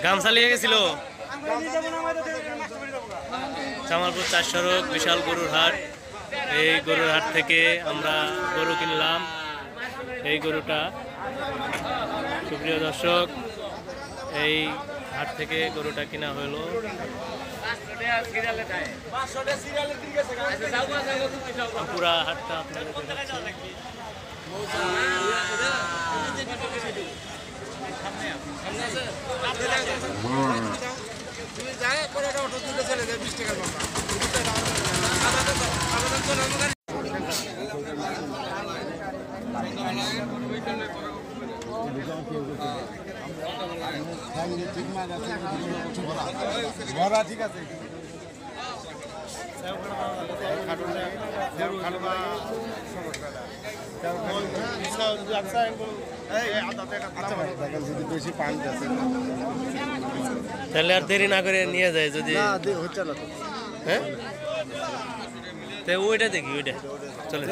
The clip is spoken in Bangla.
গামছা লিয়ে গেছিল জামালপুর 4 সড়ক বিশাল গরুর হাট। এই গরুর হাট থেকে আমরা গরু কিনলাম। এই গরুটা সুপ্রিয় দর্শক, এই হাট থেকে গরুটা কিনা হলো। পুরা হাটটা আপনাদের দেখাচ্ছি। ঠিক আছে তাহলে আর দেরি না করে নিয়ে যায় যদি হচ্ছে না। হ্যাঁ, ওইটা দেখি, ওইটা চলে।